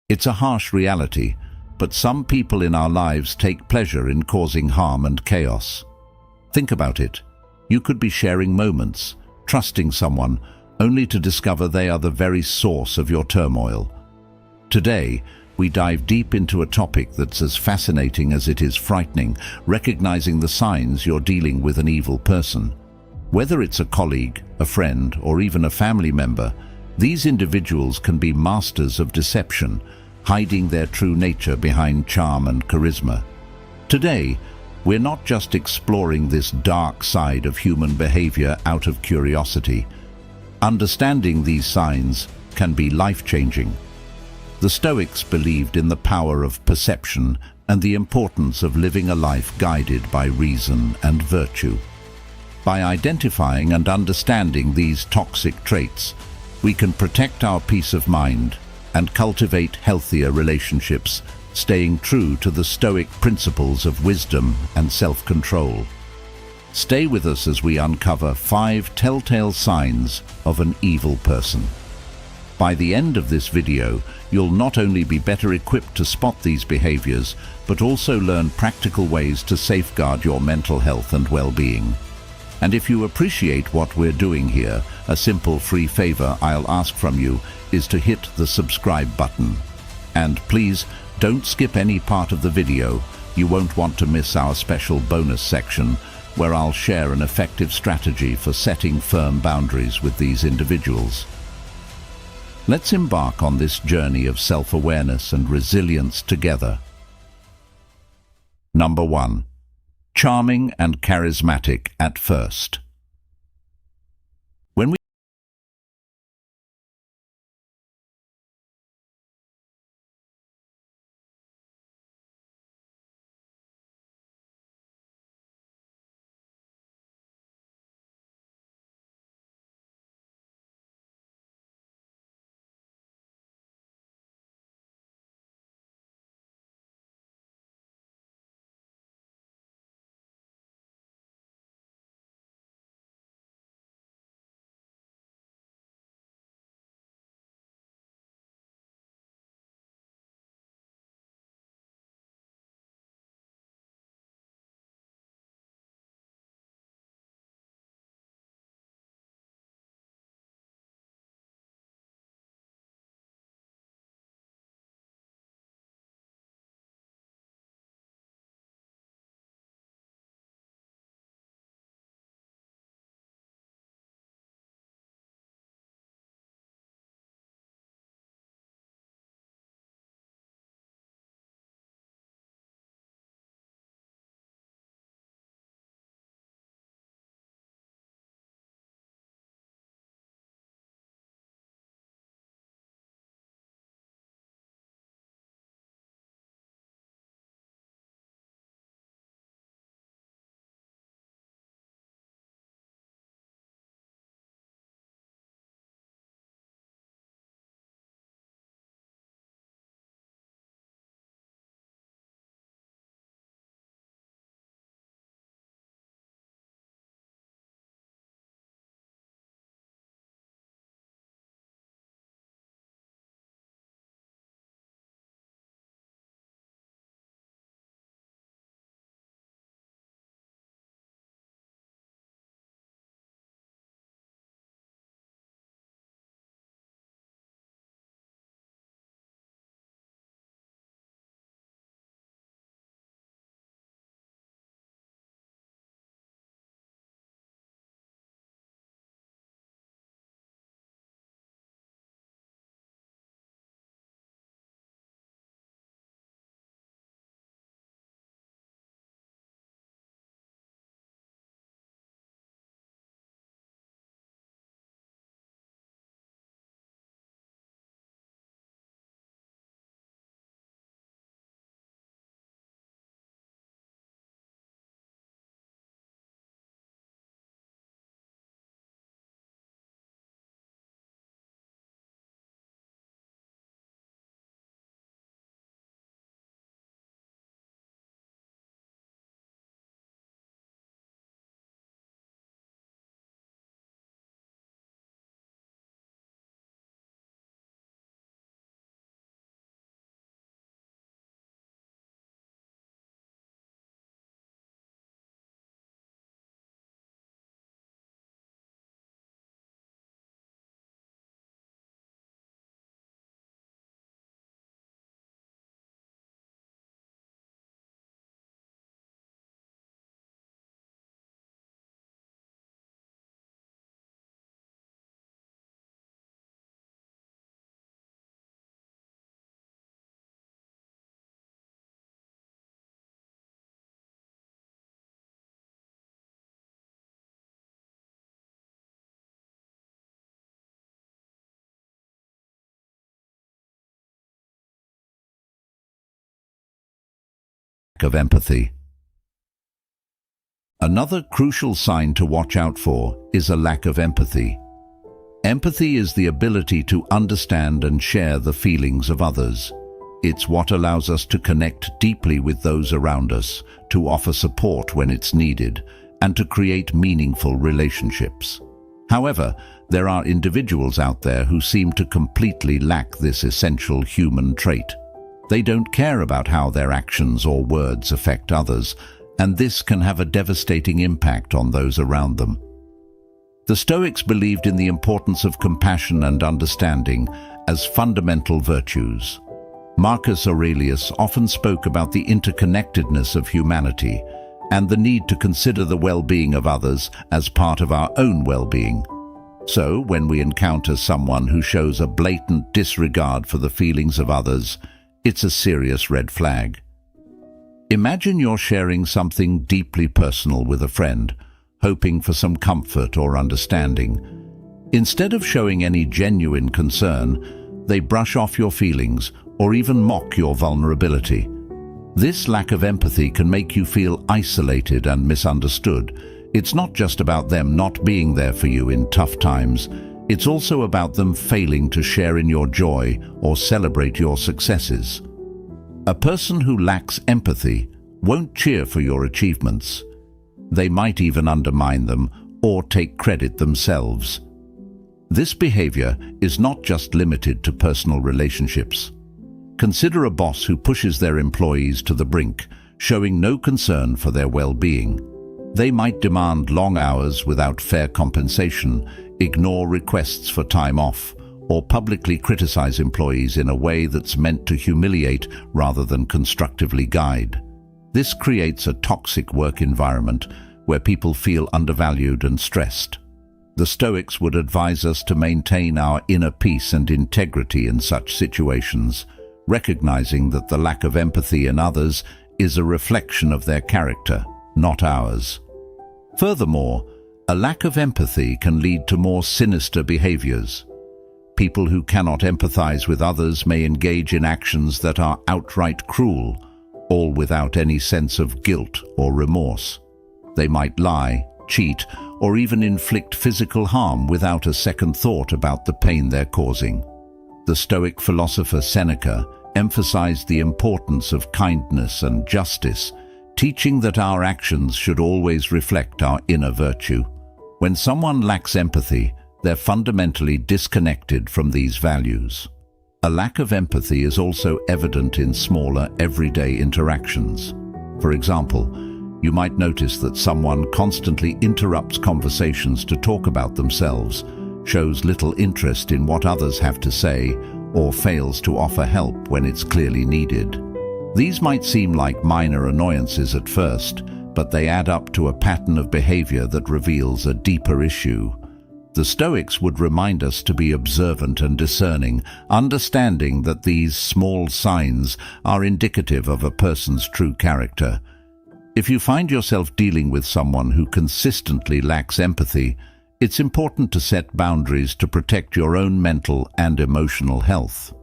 It's a harsh reality, but some people in our lives take pleasure in causing harm and chaos. Think about it. You could be sharing moments, trusting someone, only to discover they are the very source of your turmoil. Today, we dive deep into a topic that's as fascinating as it is frightening, recognizing the signs you're dealing with an evil person. Whether it's a colleague, a friend, or even a family member, these individuals can be masters of deception, hiding their true nature behind charm and charisma. Today, we're not just exploring this dark side of human behavior out of curiosity. Understanding these signs can be life-changing. The Stoics believed in the power of perception and the importance of living a life guided by reason and virtue. By identifying and understanding these toxic traits, we can protect our peace of mind and cultivate healthier relationships, staying true to the Stoic principles of wisdom and self-control. Stay with us as we uncover 5 telltale signs of an evil person. By the end of this video, you'll not only be better equipped to spot these behaviors, but also learn practical ways to safeguard your mental health and well-being. And if you appreciate what we're doing here, a simple free favor I'll ask from you is to hit the subscribe button. And please, don't skip any part of the video. You won't want to miss our special bonus section, where I'll share an effective strategy for setting firm boundaries with these individuals. Let's embark on this journey of self-awareness and resilience together. Number 1. Charming and charismatic at first. When we of empathy. Another crucial sign to watch out for is a lack of empathy. Empathy is the ability to understand and share the feelings of others. It's what allows us to connect deeply with those around us, to offer support when it's needed, and to create meaningful relationships. However, there are individuals out there who seem to completely lack this essential human trait. They don't care about how their actions or words affect others, and this can have a devastating impact on those around them. The Stoics believed in the importance of compassion and understanding as fundamental virtues. Marcus Aurelius often spoke about the interconnectedness of humanity and the need to consider the well-being of others as part of our own well-being. So, when we encounter someone who shows a blatant disregard for the feelings of others, it's a serious red flag. Imagine you're sharing something deeply personal with a friend, hoping for some comfort or understanding. Instead of showing any genuine concern, they brush off your feelings or even mock your vulnerability. This lack of empathy can make you feel isolated and misunderstood. It's not just about them not being there for you in tough times. It's also about them failing to share in your joy or celebrate your successes. A person who lacks empathy won't cheer for your achievements. They might even undermine them or take credit themselves. This behavior is not just limited to personal relationships. Consider a boss who pushes their employees to the brink, showing no concern for their well-being. They might demand long hours without fair compensation, ignore requests for time off, or publicly criticize employees in a way that's meant to humiliate rather than constructively guide. This creates a toxic work environment where people feel undervalued and stressed. The Stoics would advise us to maintain our inner peace and integrity in such situations, recognizing that the lack of empathy in others is a reflection of their character, not ours. Furthermore, a lack of empathy can lead to more sinister behaviors. People who cannot empathize with others may engage in actions that are outright cruel, all without any sense of guilt or remorse. They might lie, cheat, or even inflict physical harm without a second thought about the pain they're causing. The Stoic philosopher Seneca emphasized the importance of kindness and justice, teaching that our actions should always reflect our inner virtue. When someone lacks empathy, they're fundamentally disconnected from these values. A lack of empathy is also evident in smaller, everyday interactions. For example, you might notice that someone constantly interrupts conversations to talk about themselves, shows little interest in what others have to say, or fails to offer help when it's clearly needed. These might seem like minor annoyances at first, but they add up to a pattern of behavior that reveals a deeper issue. The Stoics would remind us to be observant and discerning, understanding that these small signs are indicative of a person's true character. If you find yourself dealing with someone who consistently lacks empathy, it's important to set boundaries to protect your own mental and emotional health.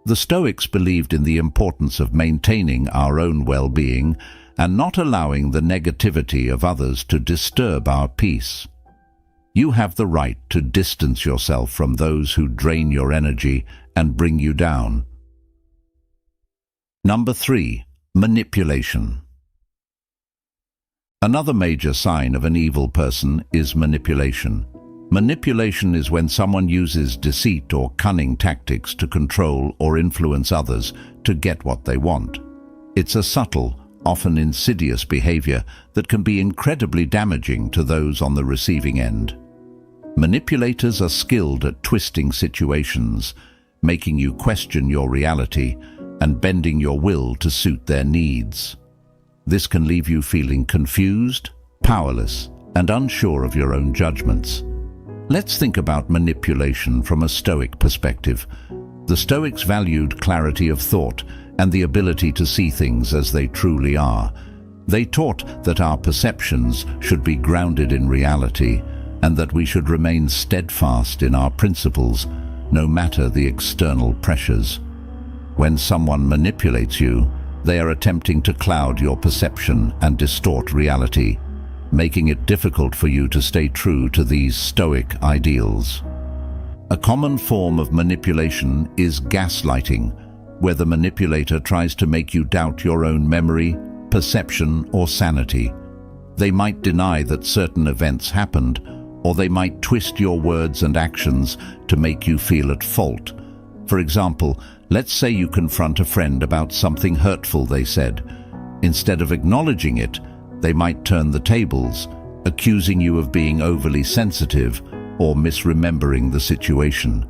The Stoics believed in the importance of maintaining our own well-being and not allowing the negativity of others to disturb our peace. You have the right to distance yourself from those who drain your energy and bring you down. Number 3. Manipulation. Another major sign of an evil person is manipulation. Manipulation is when someone uses deceit or cunning tactics to control or influence others to get what they want. It's a subtle, often insidious behavior that can be incredibly damaging to those on the receiving end. Manipulators are skilled at twisting situations, making you question your reality and bending your will to suit their needs. This can leave you feeling confused, powerless, and unsure of your own judgments. Let's think about manipulation from a Stoic perspective. The Stoics valued clarity of thought and the ability to see things as they truly are. They taught that our perceptions should be grounded in reality and that we should remain steadfast in our principles, no matter the external pressures. When someone manipulates you, They are attempting to cloud your perception and distort reality, making it difficult for you to stay true to these Stoic ideals. A common form of manipulation is gaslighting, where the manipulator tries to make you doubt your own memory, perception, or sanity. They might deny that certain events happened, or they might twist your words and actions to make you feel at fault. For example, let's say you confront a friend about something hurtful they said. Instead of acknowledging it, they might turn the tables, accusing you of being overly sensitive or misremembering the situation.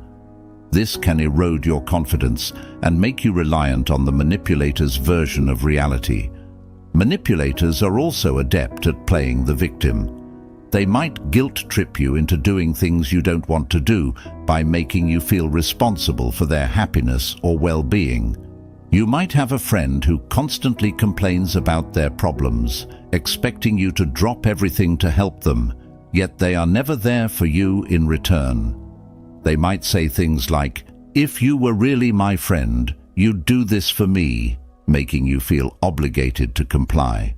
This can erode your confidence and make you reliant on the manipulator's version of reality. Manipulators are also adept at playing the victim. They might guilt-trip you into doing things you don't want to do by making you feel responsible for their happiness or well-being. You might have a friend who constantly complains about their problems, expecting you to drop everything to help them, yet they are never there for you in return. They might say things like, "If you were really my friend, you'd do this for me," making you feel obligated to comply.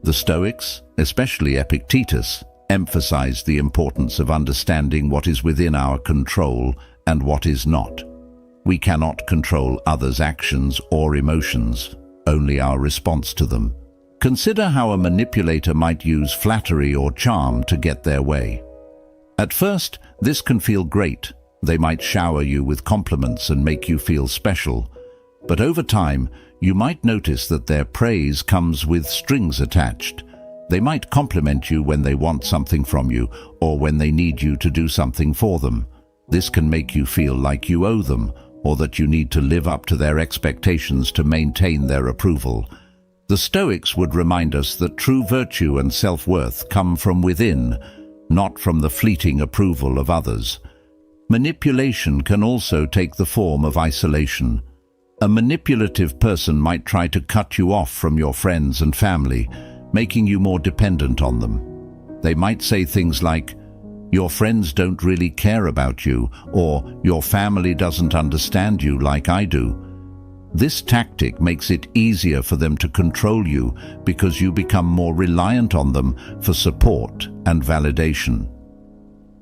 The Stoics, especially Epictetus, emphasized the importance of understanding what is within our control and what is not. We cannot control others' actions or emotions, only our response to them. Consider how a manipulator might use flattery or charm to get their way. At first, this can feel great. They might shower you with compliments and make you feel special. But over time, you might notice that their praise comes with strings attached. They might compliment you when they want something from you or when they need you to do something for them. This can make you feel like you owe them or that you need to live up to their expectations to maintain their approval. The Stoics would remind us that true virtue and self-worth come from within, not from the fleeting approval of others. Manipulation can also take the form of isolation. A manipulative person might try to cut you off from your friends and family, making you more dependent on them. They might say things like, "Your friends don't really care about you," or "Your family doesn't understand you like I do." This tactic makes it easier for them to control you because you become more reliant on them for support and validation.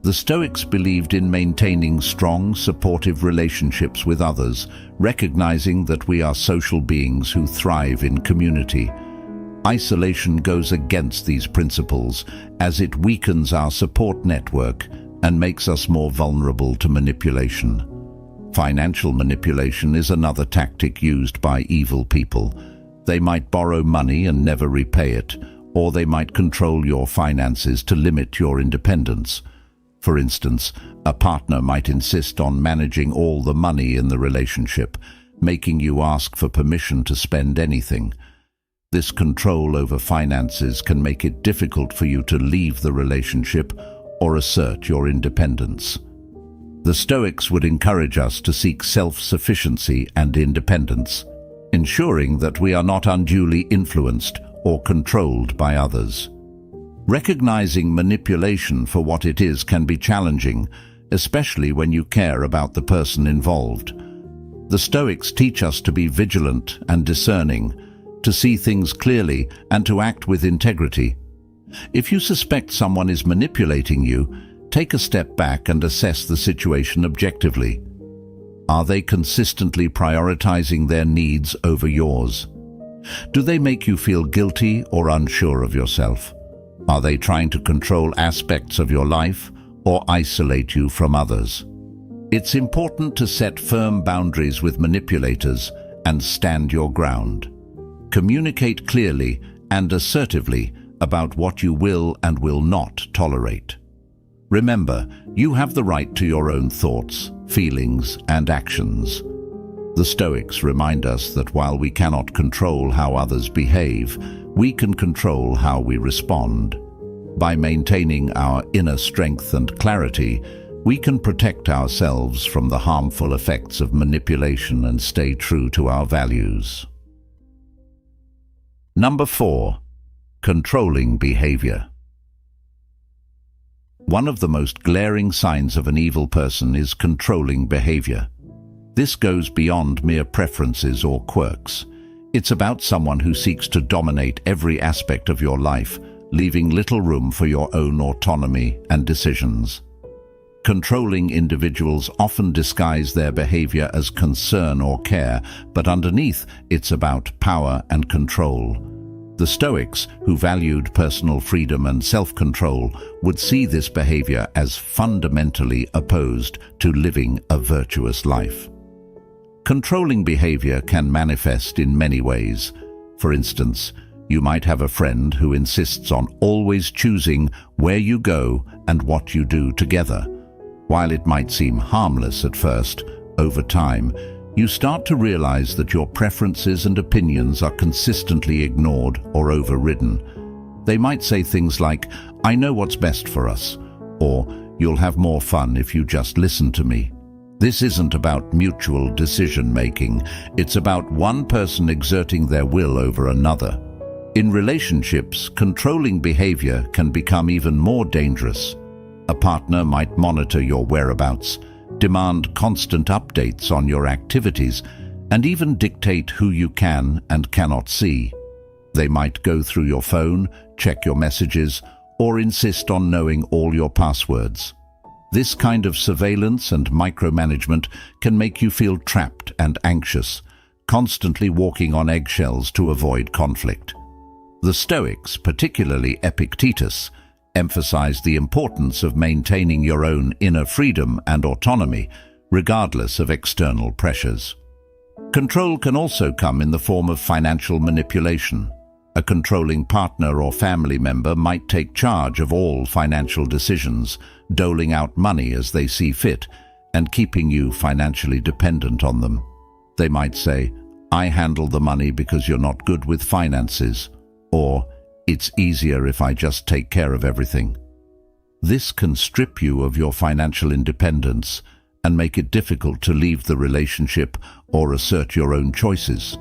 The Stoics believed in maintaining strong, supportive relationships with others, recognizing that we are social beings who thrive in community. Isolation goes against these principles as it weakens our support network and makes us more vulnerable to manipulation. Financial manipulation is another tactic used by evil people. They might borrow money and never repay it, or they might control your finances to limit your independence. For instance, a partner might insist on managing all the money in the relationship, making you ask for permission to spend anything. This control over finances can make it difficult for you to leave the relationship or assert your independence. The Stoics would encourage us to seek self-sufficiency and independence, ensuring that we are not unduly influenced or controlled by others. Recognizing manipulation for what it is can be challenging, especially when you care about the person involved. The Stoics teach us to be vigilant and discerning, to see things clearly and to act with integrity. If you suspect someone is manipulating you, take a step back and assess the situation objectively. Are they consistently prioritizing their needs over yours? Do they make you feel guilty or unsure of yourself? Are they trying to control aspects of your life or isolate you from others? It's important to set firm boundaries with manipulators and stand your ground. Communicate clearly and assertively about what you will and will not tolerate. Remember, you have the right to your own thoughts, feelings, and actions. The Stoics remind us that while we cannot control how others behave, we can control how we respond. By maintaining our inner strength and clarity, we can protect ourselves from the harmful effects of manipulation and stay true to our values. Number 4. Controlling behavior. One of the most glaring signs of an evil person is controlling behavior. This goes beyond mere preferences or quirks. It's about someone who seeks to dominate every aspect of your life, leaving little room for your own autonomy and decisions. Controlling individuals often disguise their behavior as concern or care, but underneath it's about power and control. The Stoics, who valued personal freedom and self-control, would see this behavior as fundamentally opposed to living a virtuous life. Controlling behavior can manifest in many ways. For instance, you might have a friend who insists on always choosing where you go and what you do together. While it might seem harmless at first, over time, you start to realize that your preferences and opinions are consistently ignored or overridden. They might say things like, "I know what's best for us," or "You'll have more fun if you just listen to me." This isn't about mutual decision-making. It's about one person exerting their will over another. In relationships, controlling behavior can become even more dangerous. A partner might monitor your whereabouts, demand constant updates on your activities, and even dictate who you can and cannot see. They might go through your phone, check your messages, or insist on knowing all your passwords. This kind of surveillance and micromanagement can make you feel trapped and anxious, constantly walking on eggshells to avoid conflict. The Stoics, particularly Epictetus, emphasized the importance of maintaining your own inner freedom and autonomy, regardless of external pressures. Control can also come in the form of financial manipulation. A controlling partner or family member might take charge of all financial decisions, doling out money as they see fit, and keeping you financially dependent on them. They might say, "I handle the money because you're not good with finances," or "It's easier if I just take care of everything." This can strip you of your financial independence and make it difficult to leave the relationship or assert your own choices.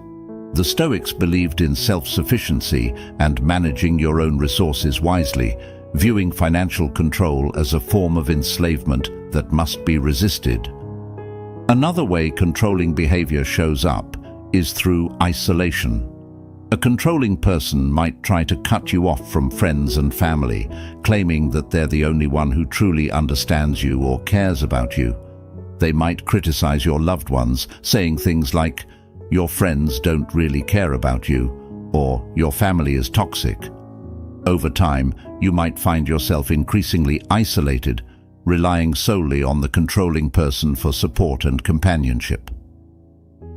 The Stoics believed in self-sufficiency and managing your own resources wisely, viewing financial control as a form of enslavement that must be resisted. Another way controlling behavior shows up is through isolation. A controlling person might try to cut you off from friends and family, claiming that they're the only one who truly understands you or cares about you. They might criticize your loved ones, saying things like, "Your friends don't really care about you," or "Your family is toxic." Over time, you might find yourself increasingly isolated, relying solely on the controlling person for support and companionship.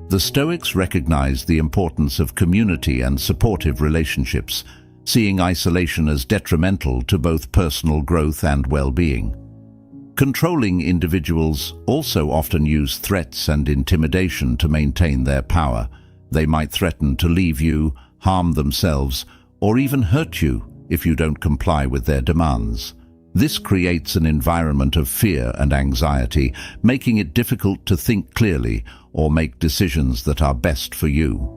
The Stoics recognized the importance of community and supportive relationships, seeing isolation as detrimental to both personal growth and well-being. Controlling individuals also often use threats and intimidation to maintain their power. They might threaten to leave you, harm themselves, or even hurt you if you don't comply with their demands. This creates an environment of fear and anxiety, making it difficult to think clearly or make decisions that are best for you.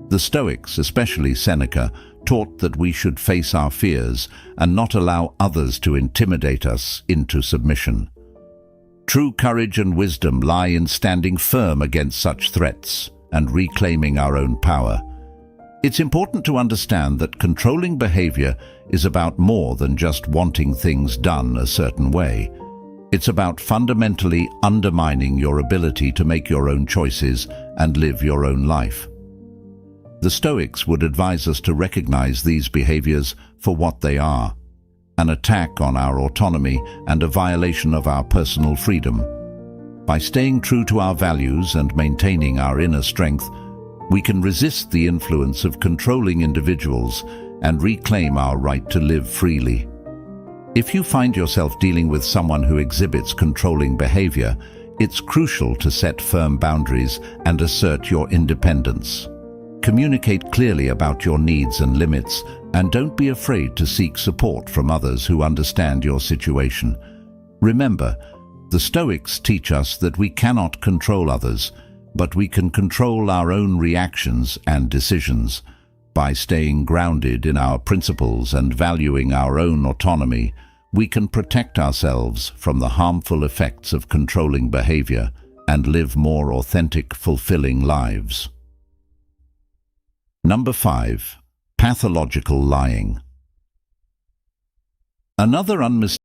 The Stoics, especially Seneca, taught that we should face our fears and not allow others to intimidate us into submission. True courage and wisdom lie in standing firm against such threats and reclaiming our own power. It's important to understand that controlling behavior is about more than just wanting things done a certain way. It's about fundamentally undermining your ability to make your own choices and live your own life. The Stoics would advise us to recognize these behaviors for what they are: an attack on our autonomy and a violation of our personal freedom. By staying true to our values and maintaining our inner strength, we can resist the influence of controlling individuals and reclaim our right to live freely. If you find yourself dealing with someone who exhibits controlling behavior, it's crucial to set firm boundaries and assert your independence. Communicate clearly about your needs and limits, and don't be afraid to seek support from others who understand your situation. Remember, the Stoics teach us that we cannot control others, but we can control our own reactions and decisions. By staying grounded in our principles and valuing our own autonomy, we can protect ourselves from the harmful effects of controlling behavior and live more authentic, fulfilling lives. Number 5. Pathological lying. Another unmistakable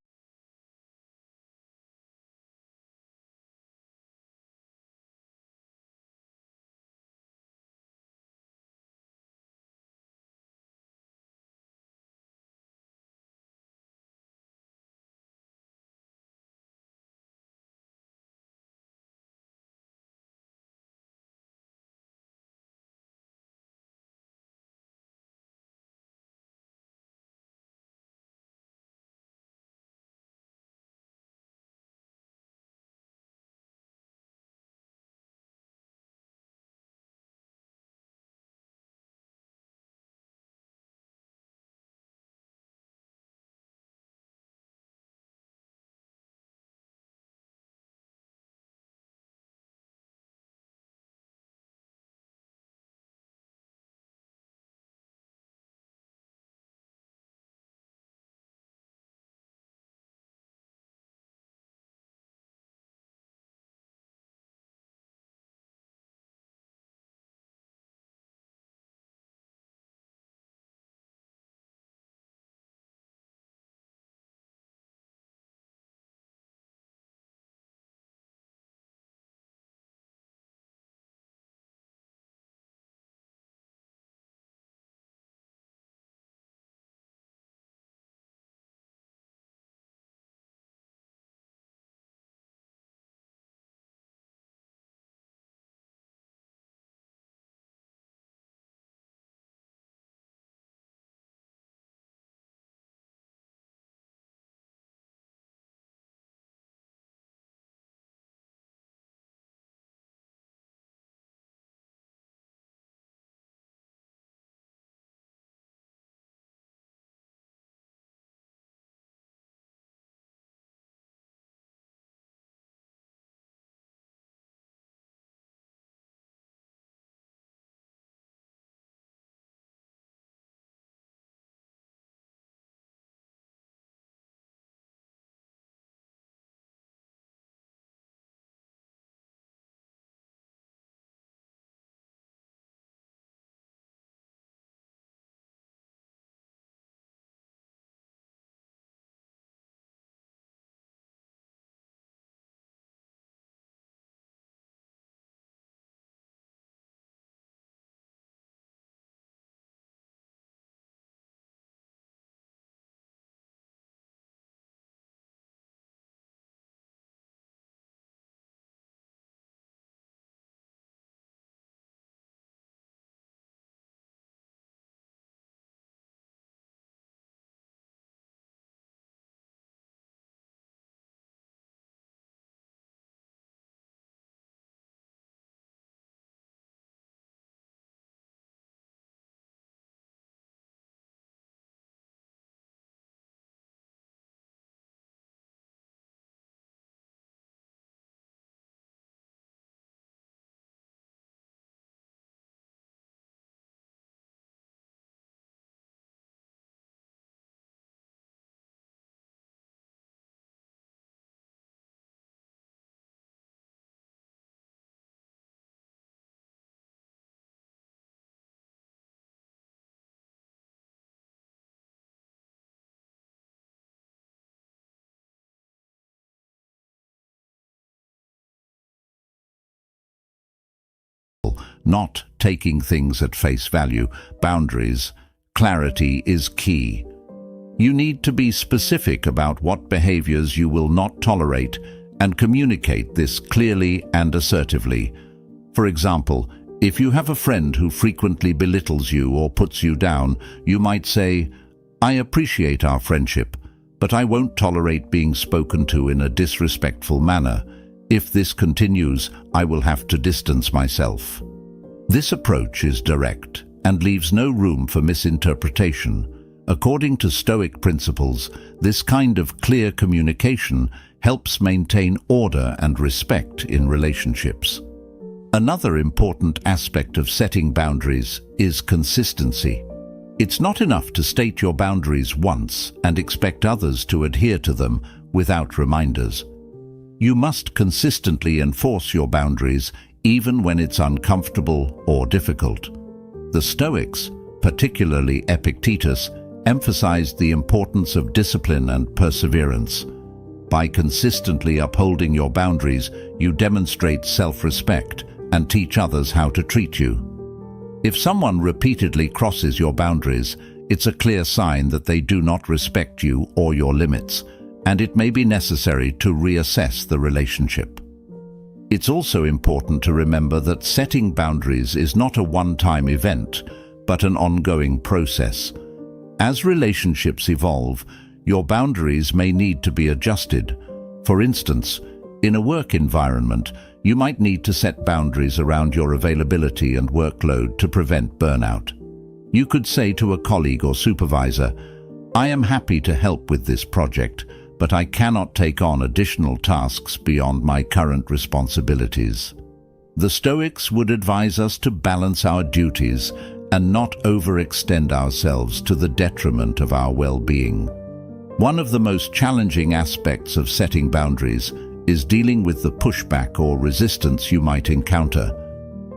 not taking things at face value. Boundaries. Clarity is key. You need to be specific about what behaviors you will not tolerate and communicate this clearly and assertively. For example, if you have a friend who frequently belittles you or puts you down, you might say, "I appreciate our friendship, but I won't tolerate being spoken to in a disrespectful manner. If this continues, I will have to distance myself." This approach is direct and leaves no room for misinterpretation. According to Stoic principles, this kind of clear communication helps maintain order and respect in relationships. Another important aspect of setting boundaries is consistency. It's not enough to state your boundaries once and expect others to adhere to them without reminders. You must consistently enforce your boundaries even when it's uncomfortable or difficult. The Stoics, particularly Epictetus, emphasized the importance of discipline and perseverance. By consistently upholding your boundaries, you demonstrate self-respect and teach others how to treat you. If someone repeatedly crosses your boundaries, it's a clear sign that they do not respect you or your limits, and it may be necessary to reassess the relationship. It's also important to remember that setting boundaries is not a one-time event, but an ongoing process. As relationships evolve, your boundaries may need to be adjusted. For instance, in a work environment, you might need to set boundaries around your availability and workload to prevent burnout. You could say to a colleague or supervisor, "I am happy to help with this project, but I cannot take on additional tasks beyond my current responsibilities." The Stoics would advise us to balance our duties and not overextend ourselves to the detriment of our well-being. One of the most challenging aspects of setting boundaries is dealing with the pushback or resistance you might encounter.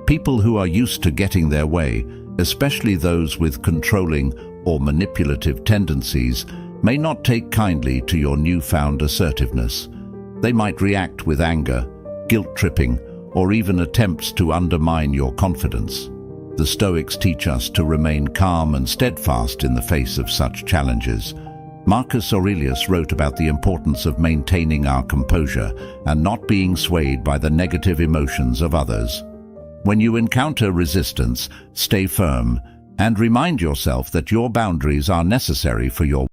People who are used to getting their way, especially those with controlling or manipulative tendencies, may not take kindly to your newfound assertiveness. They might react with anger, guilt-tripping, or even attempts to undermine your confidence. The Stoics teach us to remain calm and steadfast in the face of such challenges. Marcus Aurelius wrote about the importance of maintaining our composure and not being swayed by the negative emotions of others. When you encounter resistance, stay firm and remind yourself that your boundaries are necessary for your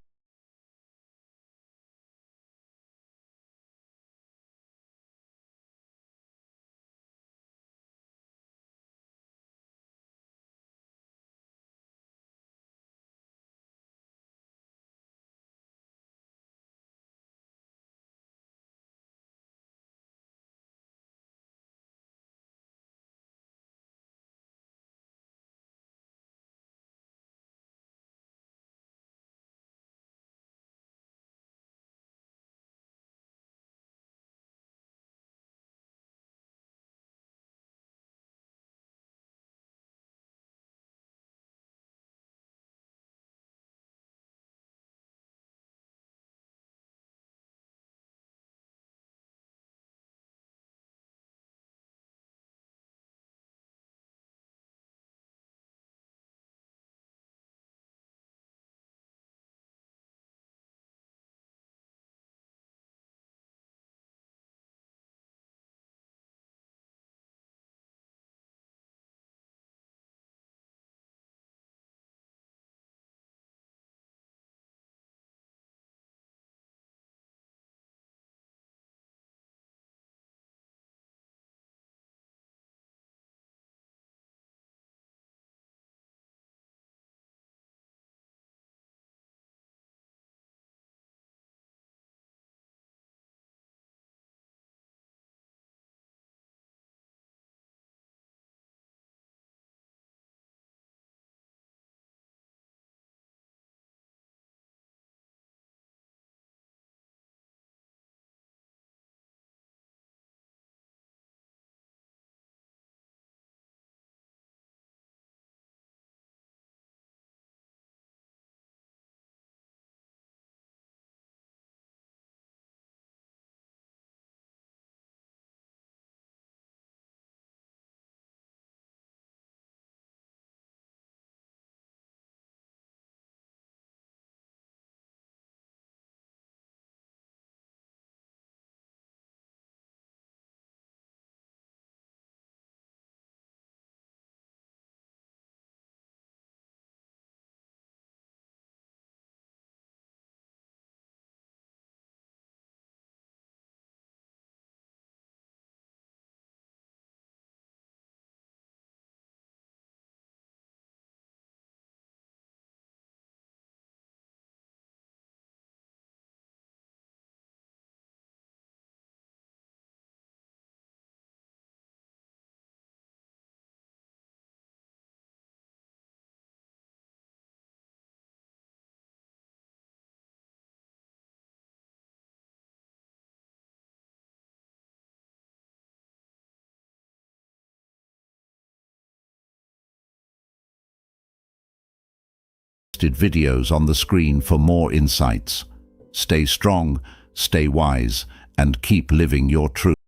suggested videos on the screen for more insights. Stay strong, stay wise, and keep living your truth.